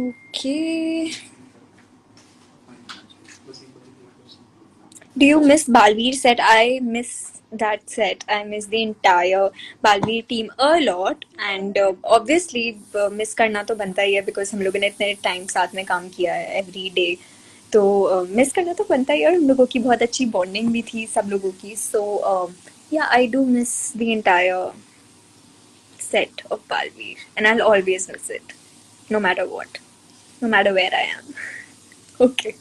Okay. Do you miss Balveer set? I miss that set. I miss the entire Balveer team a lot. And obviously miss करना तो बनता ही है because हम लोगों ने इतने टाइम साथ में काम किया है every day. तो मिस करना तो बनता ही है और हम लोगों की बहुत अच्छी बॉन्डिंग भी थी सब लोगों की. So yeah, I do miss the entire set of Balveer and I'll always miss it, no matter what, no matter where I am. Okay.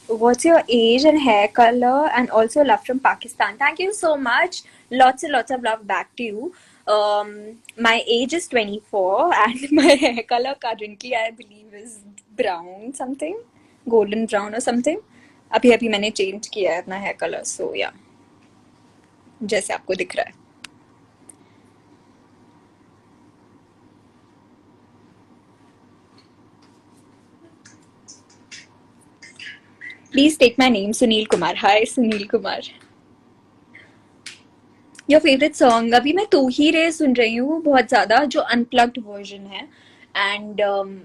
What's your age and hair color, and also love from Pakistan? Thank you so much. Lots and lots of love back to you. My age is 24 and my hair color currently I believe is brown something, golden brown or something. अभी अभी मैंने change किया है अपना hair color, so yeah, जैसे आपको दिख रहा है. Please take my name, Sunil Kumar. Hi, Sunil Kumar. Your favourite song? अभी मैं तू ही रे सुन रही हूँ बहुत ज्यादा, जो अनप्लग्ड वर्जन है. एंड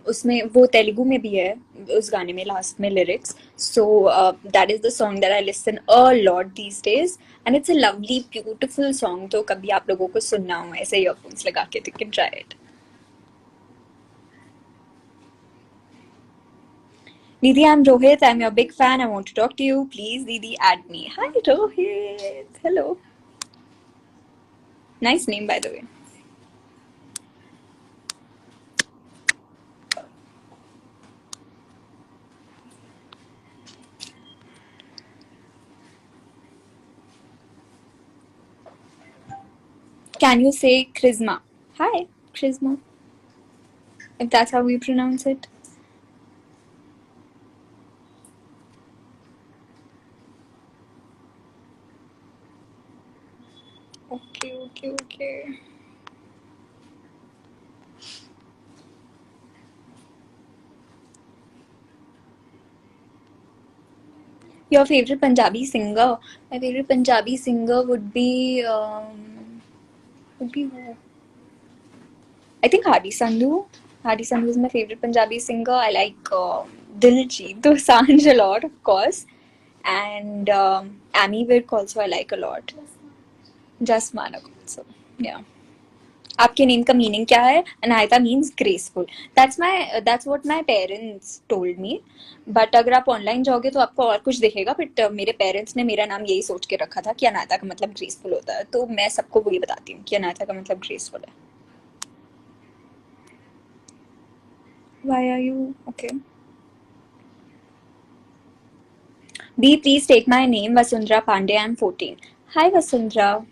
उसमें वो तेलुगु में भी है उस गाने में, लास्ट में lyrics. So that is the song that I listen a lot these days and it's a lovely beautiful song. तो कभी आप लोगों को सुनना हो ऐसे ईयरफोन्स लगा के, तो can try it. Didi, I'm Rohit. I'm your big fan. I want to talk to you. Please, Didi, add me. Hi, Rohit. Hello. Nice name, by the way. Can you say Charisma? Hi, Charisma. If that's how we pronounce it. Okay. Your favorite Punjabi singer? My favorite Punjabi singer would be who? I think Hadi Sandhu. Hadi Sandhu is my favorite Punjabi singer. I like Diljit Dosanjh a lot, of course, and Amy Virk also I like a lot. Just Manak also. Yeah. आपके name का meaning क्या है? Anaita means graceful. That's what my parents told me. But अगर आप online जाओगे तो आपको और कुछ दिखेगा. बट मेरे पेरेंट्स ने मेरा नाम यही सोच के रखा था कि अनायता का मतलब ग्रेसफुल होता है, तो मैं सबको वही बताती हूँ कि अनायता का मतलब ग्रेसफुल है. Why are you okay? Be please take my name Vasundhara Pandey. I am 14. Hi Vasundhara.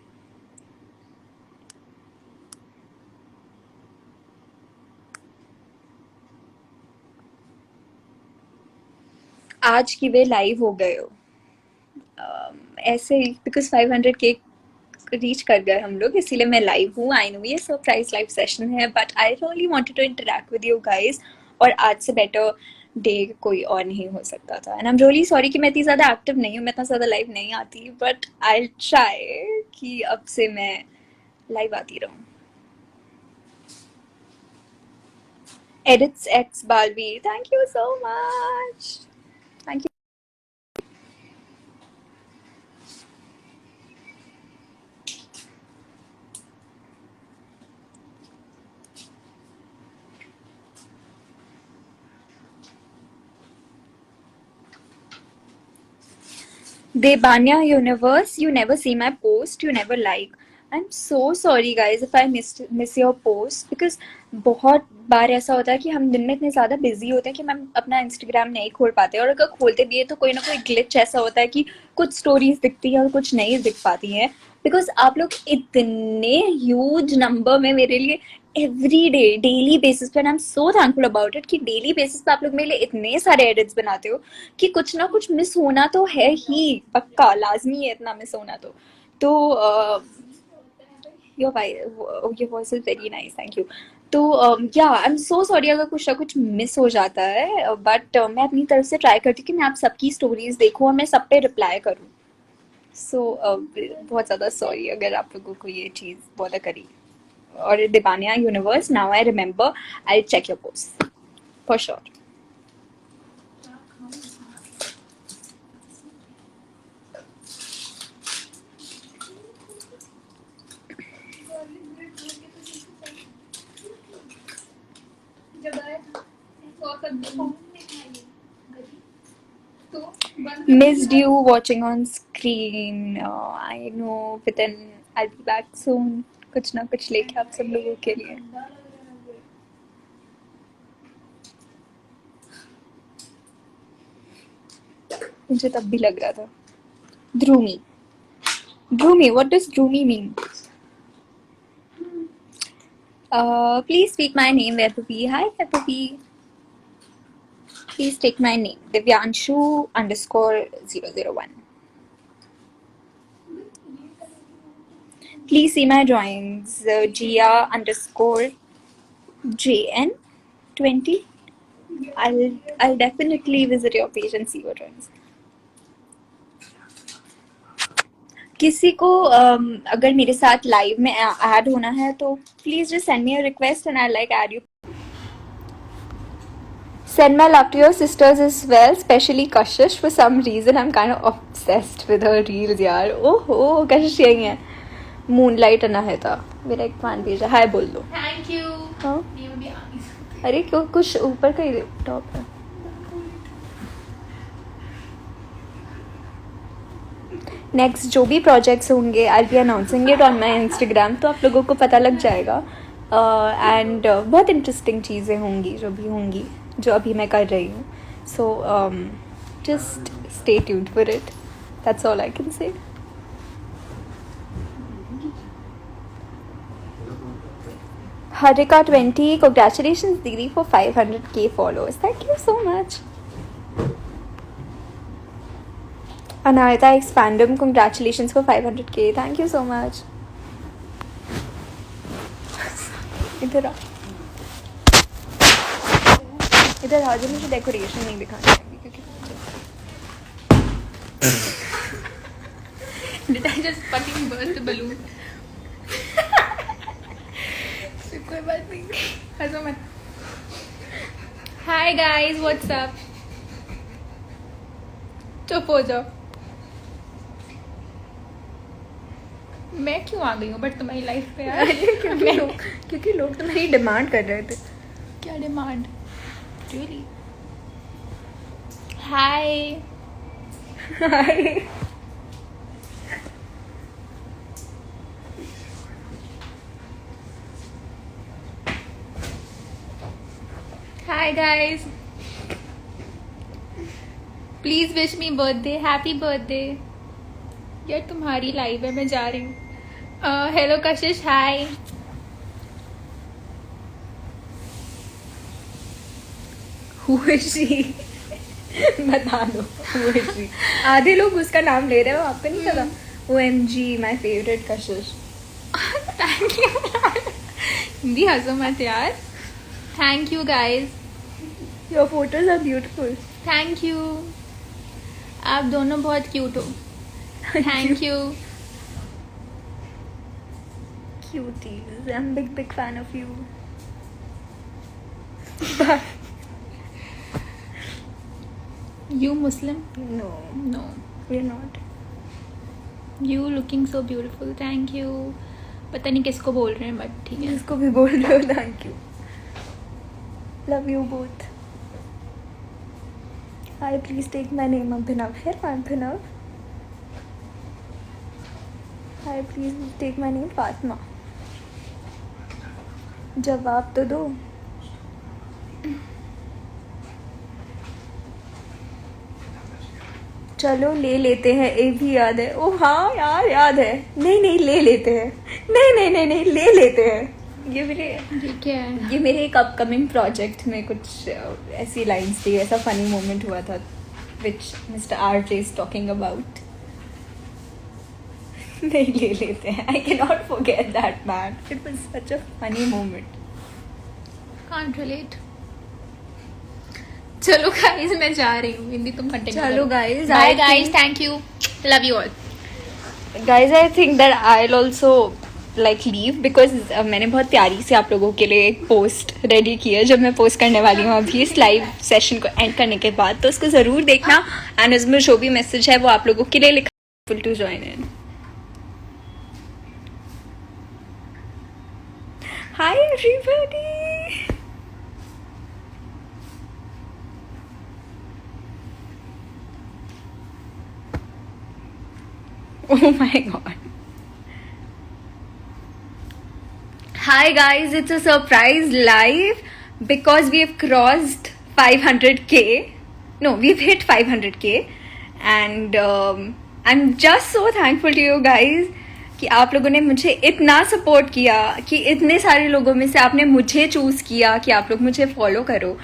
आज की वे लाइव हो गए हो ऐसे ही बिकॉज 500 के रीच कर गए हम लोग, इसीलिए मैं लाइव हूँ. आई नो ये सरप्राइज लाइव सेशन है, but I really wanted to interact with you guys. और आज से बेटर डे कोई और नहीं हो सकता था. And I am really sorry कि मैं इतनी ज़्यादा एक्टिव नहीं हूँ, मैं इतना ज़्यादा लाइव नहीं आती, बट आई ट्राई कि अब से मैं लाइव आती रहूँ. एडिट्स एक्स बालवी, thank you so much. Thank you. Debanya Universe, you never see my post, you never like. I'm so sorry guys if I miss your post, because बहुत बार ऐसा होता है कि हम दिन में इतने ज़्यादा बिजी होते हैं कि हम अपना इंस्टाग्राम नहीं खोल पाते, और अगर खोलते भी है तो कोई ना कोई ग्लिच ऐसा होता है कि कुछ स्टोरीज दिखती हैं और कुछ नहीं दिख पाती हैं. बिकॉज आप लोग इतने ह्यूज नंबर में मेरे लिए एवरी डे डेली बेसिस पे, I am so thankful about it कि डेली बेसिस पे आप लोग मेरे लिए इतने सारे एडिट्स बनाते हो कि कुछ ना कुछ मिस होना तो है ही, पक्का लाजमी है इतना मिस होना. तो your voice is very nice, thank you. तो या आई एम सो सॉरी अगर कुछ ना कुछ मिस हो जाता है, बट मैं अपनी तरफ से ट्राई करती हूँ कि मैं आप सबकी स्टोरीज देखूँ और मैं सब पे रिप्लाई करूँ. सो बहुत ज़्यादा सॉरी अगर आप लोगों को ये चीज़ बॉदर करी. or Debanya universe. Now I remember. I'll check your posts for sure. Missed you watching on screen. I know, but then I'll be back soon. कुछ ना कुछ लेके आप सब लोगों के लिए. मुझे तब भी लग रहा था. Droomy. Droomy, what does Droomy mean? Please speak my name, Vepupi. Hi, Vepupi. Please take my name, Divyanshu_001. Please see my drawings, Gia_JN20. I'll definitely visit your page and see your drawings. किसी को अगर मेरे साथ live में add होना है तो please just send me a request and I like add you. Send my love to your sisters as well, especially Kashish. For some reason, I'm kind of obsessed with her reels, यार. ओहो, Kashish यही है. Moonlight Anahita मेरा एक fan page है. हाय बोल दो. Thank you. हाँ. ये भी आ गई. अरे क्यों कुछ ऊपर का ही टॉप है. नेक्स्ट जो भी प्रोजेक्ट्स होंगे I be announcing it on my Instagram, तो आप लोगों को पता लग जाएगा. एंड बहुत इंटरेस्टिंग चीज़ें होंगी जो भी होंगी जो अभी मैं कर रही हूँ. So just stay tuned for it. That's all I can say. Harika20, congratulations Didi for 500k followers. Thank you so much. Anahita X Fandom, congratulations for 500k. Thank you so much. इधर आ. इधर आ. जो मुझे decoration नहीं दिखानी है क्योंकि Did I just fucking burst a balloon? कोई बात नहीं. हंसो मत. Hi guys, what's up? चुप हो जाओ. मैं क्यों आ गई हूँ बट तुम्हारी लाइफ पे यार? क्योंकि लोग तुम्हारी डिमांड कर रहे थे. क्या demand? Really? Hi. Hi. Hi guys. Please wish me birthday. Happy birthday. यार तुम्हारी लाइव है, मैं जा रही हूँ. Hello Kashish. Hi. Who is she? बता दो. Who is she? आधे लोग उसका नाम ले रहे हो, आपको नहीं पता. OMG, my favorite Kashish. Thank you. Hindi हंसो मत यार. Thank you guys. Your photos are beautiful. Thank you. आप दोनों बहुत क्यूट हो. Thank you. Cuties. I'm big fan of you. You Muslim? No, No. we're not. You looking so beautiful. Thank you. पता नहीं किसको बोल रहे हैं बट ठीक है. इसको भी बोल रहे हो. Thank you. Love you both. Hi, please take my name Abhinav. Here, Abhinav. Hi, please take my name Fatma. जवाब तो दो. चलो ले लेते हैं. ये भी याद है. ओ हाँ यार याद है. नहीं ले लेते हैं. नहीं ले लेते हैं. ये क्या है? ये मेरे एक अपकमिंग प्रोजेक्ट में कुछ ऐसी लाइन्स थी. ऐसा फनी मोमेंट हुआ था which mister RJ is talking about. नहीं ले लेते हैं. I can not forget that man. It was such a funny moment. Can't relate. चलो गाइस मैं जा रही हूँ. हिंदी तुम कंटिन्यू. चलो guys, bye I guys. think- thank you. Love you all. Guys, I think that I'll also like leave because मैंने बहुत प्यारी से आप लोगों के लिए एक पोस्ट रेडी की है, जब मैं पोस्ट करने वाली हूँ अभी इस लाइव सेशन को एंड करने के बाद, तो उसको ज़रूर देखना। एंड उसमें जो भी मैसेज है वो आप लोगों के लिए लिखा to join in. Hi everybody. Oh my god. Hi guys, it's a surprise live because we've crossed 500k. No, we've hit 500k and I'm just so thankful to you guys कि आप लोगों ने मुझे इतना सपोर्ट किया, कि इतने सारे लोगों में से आपने मुझे चूज़ किया कि आप लोग मुझे फॉलो करो।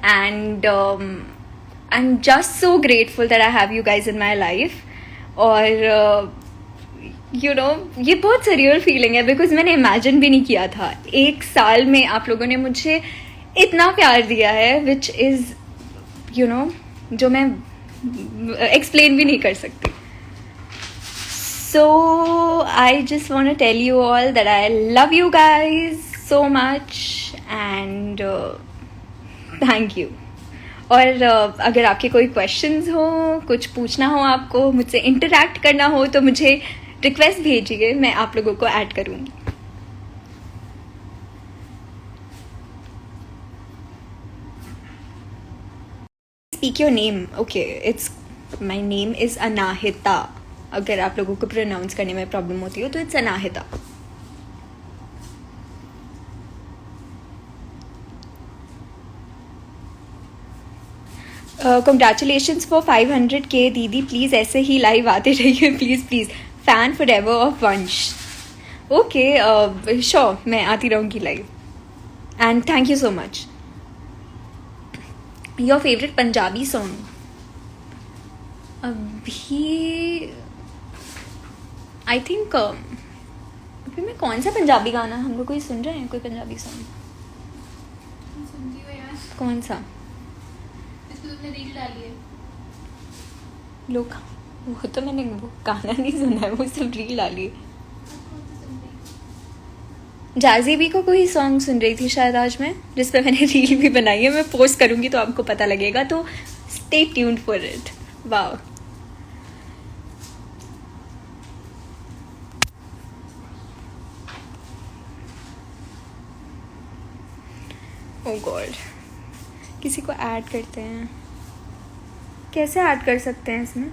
And I am just so grateful that I have you guys in my life. और यू नो ये बहुत सरियल फीलिंग है बिकॉज मैंने इमेजिन भी नहीं किया था 1 साल में आप लोगों ने मुझे इतना प्यार दिया है, विच इज़ यू नो जो मैं एक्सप्लेन भी नहीं कर सकती। So I just want to tell you all that I love you guys so much and thank you. और अगर आपके कोई क्वेश्चंस हो, कुछ पूछना हो, आपको मुझसे इंटरैक्ट करना हो, तो मुझे रिक्वेस्ट भेजिए, मैं आप लोगों को ऐड करूँगी। Speak your name. Okay, it's my name is Anahita. अगर आप लोगों को प्रोनाउंस करने में प्रॉब्लम होती हो तो it's Anahita. Congratulations for 500k दीदी, प्लीज़ ऐसे ही लाइव आते रहिए, please please. Fan for ever of वंश। ओके श्योर, मैं आती रहूँगी live and thank you so much. Your favourite Punjabi song? अभी आई थिंक अभी मैं कौन सा पंजाबी गाना, हम लोग कोई सुन रहे हैं कोई पंजाबी सॉन्ग? सुनती हो यार, कौन सा? इसको तुमने रील डाली है। लोग वो तो मैंने वो गाना नहीं सुना है, वो सिर्फ रील डाली। जाजी बी को कोई सॉन्ग सुन रही थी शायद आज मैं, जिस पे मैंने रील भी बनाई है, मैं पोस्ट करूँगी तो आपको पता लगेगा, तो stay tuned for it. Wow. Oh God, किसी को ऐड करते हैं, कैसे ऐड कर सकते हैं इसमें?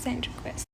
Send request.